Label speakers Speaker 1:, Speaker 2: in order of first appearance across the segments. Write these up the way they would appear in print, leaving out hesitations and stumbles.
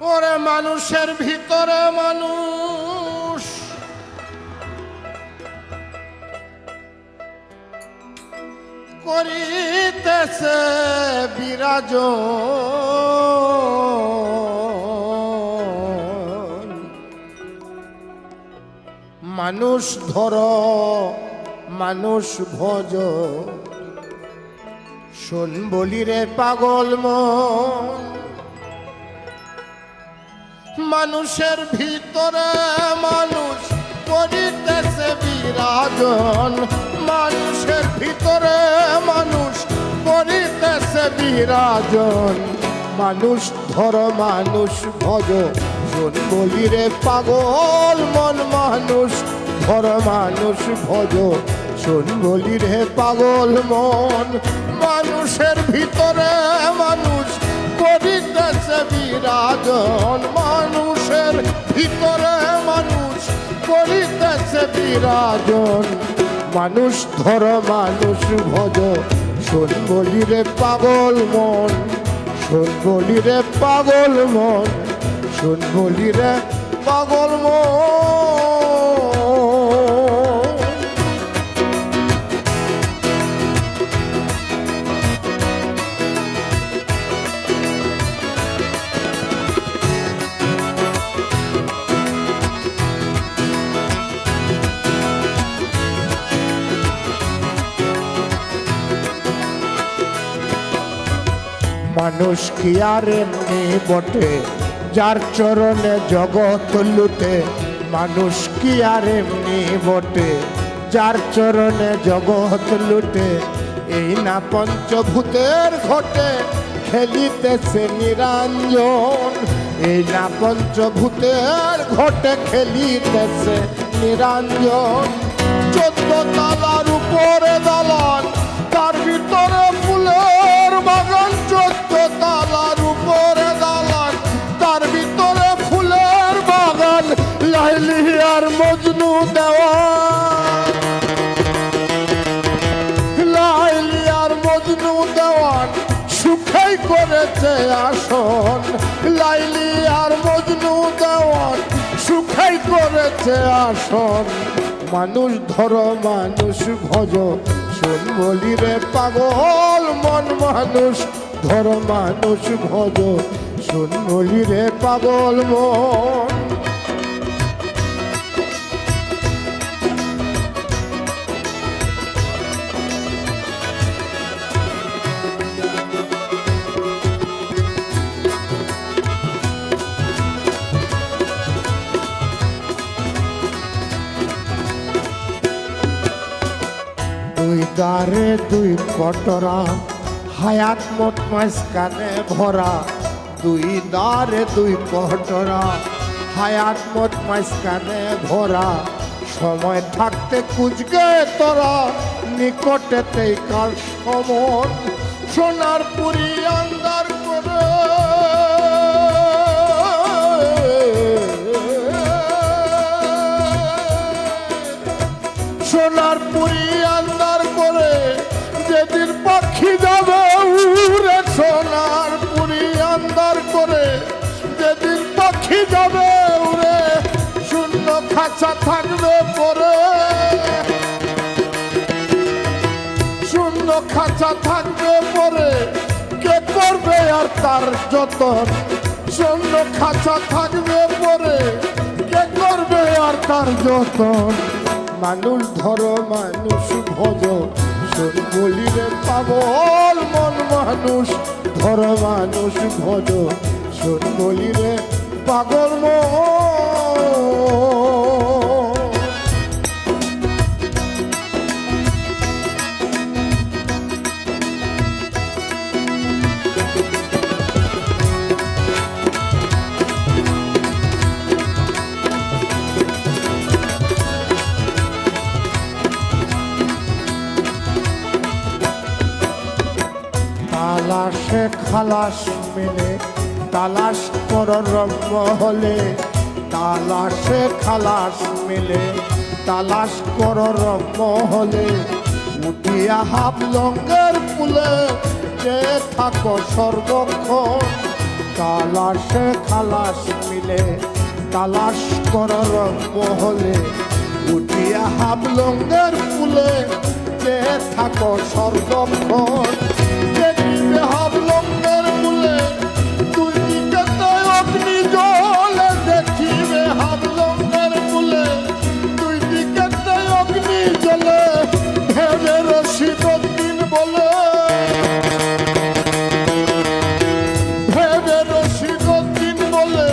Speaker 1: ওরে মানুষের ভিতরে মানুষ করিতেছে বিরাজ, মানুষ ধর মানুষ ভজ, শোন বলি রে পাগল মন। মানুষের ভিতরে মানুষ করিতেছে বিরাজন, মানুষের ভিতরে মানুষ করিতেছে বিরাজন, মানুষ ধর মানুষ ভজ, শোন বলি রে পাগল মন। মানুষ ধর মানুষ ভজ, শোন বলি রে পাগল মন। মানুষের ভিতরে মানুষ করিতেছে বিরাজন, মানুষের ভিতরে মানুষ করিতেছে বিরাজন, মানুষ ধর মানুষ ভজ, শোন বলি রে পাগল মন। শোন বলি রে পাগল মন, শোন বলি রে পাগল মন। মানুষ কি আর এমনি বটে যার চরণে জগৎ লুটে, মানুষ কি আর এমনি বটে যার চরণে জগৎ লুটে। এই না পঞ্চভূতের ঘটে খেলিতেছে নিরঞ্জন, এই না পঞ্চভূতের ঘটে খেলিতেছে নিরঞ্জন। 14 তলার উপরে দালান, তার ভিতরে ফুলের বাগান। 14 তলার উপরে দালান, তার ভিতরে ফুলের বাগান। লাইলি আর মজনু দেওয়ান, লাইলি আর মজনু দেওয়ান সুখাই করেছে আসন। লাইলি আর মজনু দেওয়ান সুখাই করেছে আসন, মানুষ ধর মানুষ ভজ, শোন বলি রে পাগল মন। মানুষ ধর মানুষ ভজ, শোন বলি রে পাগল মন। দুই দ্বারে দুই কটরা, হায়াত মত মাঝখানে ভরা। দুই দ্বারে দুই কটরা, হায়াত মত মাঝখানে ভরা। সময় থাকতে কুচগে তোরা, নিকটেতেই কাল সমন। সোনার পুরি আন্দার করে, সোনার পুরি আন্দার করে যেদিন পাখি যাবে উড়ে। সোনার পুরি আন্দার করে যেদিন পাখি যাবে উড়ে, শূন্য খাঁচা থাকবে পরে, শূন্য খাঁচা থাকবে পরে। কে করবে আর তার যতন, শূন্য খাঁচা থাকবে পরে। কে করবে আর তার যতন, মানুষ ধর মানুষ ভজ, শোন বলি রে পাগল মন। মানুষ ধর মানুষ ভজ, শোন বলি রে পাগল মন। তালাশে খালাস মেলে তালাশ কর রম্য হলে, তালাশে খালাস মেলে তালাশ কর রম্য হলে। উঠিয়া হাবলঙ্গের কুলে যে থাকো সর্বক্ষণ, কাল পলাশে খালাস মিলে তালাশ করার মহলে উঠিয়া হাবলঙ্গের ফুলে যে থাকো সর্বক্ষণ দেখিবে হাবলঙ্গের ফুলে দুই দিকে অগ্নি জলে দেখিবে হাবলঙ্গের ফুলে দুই দিকে অগ্নি জলে ভেবে রশিদুদ্দিন বলে ভেবে রশিদুদ্দিন বলে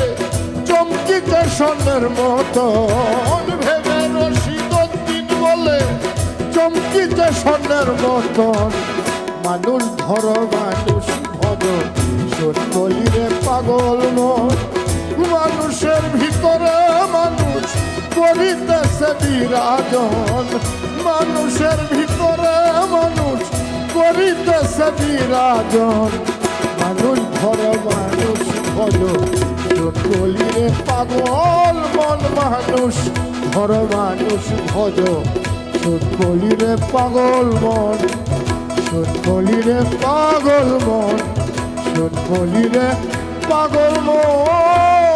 Speaker 1: চমকিতে সোনার মতন ভেবে রশিদুদ্দিন বলে চমকিতে সোনার মতন মানুষ ধর মানুষ ভজ শোন বলি রে পাগল মন মানুষের ভিতরে মানুষ করিতেছে বিরাজন মানুষের ভিতরে মানুষ করিতেছে বিরাজন মানুষ ধর মানুষ ভজ শোন বলি রে পাগল মন মানুষ ধর মানুষ ভজ শোন বলি রে পাগল মন শোন বলি রে পাগল মন শোন বলি রে পাগল মন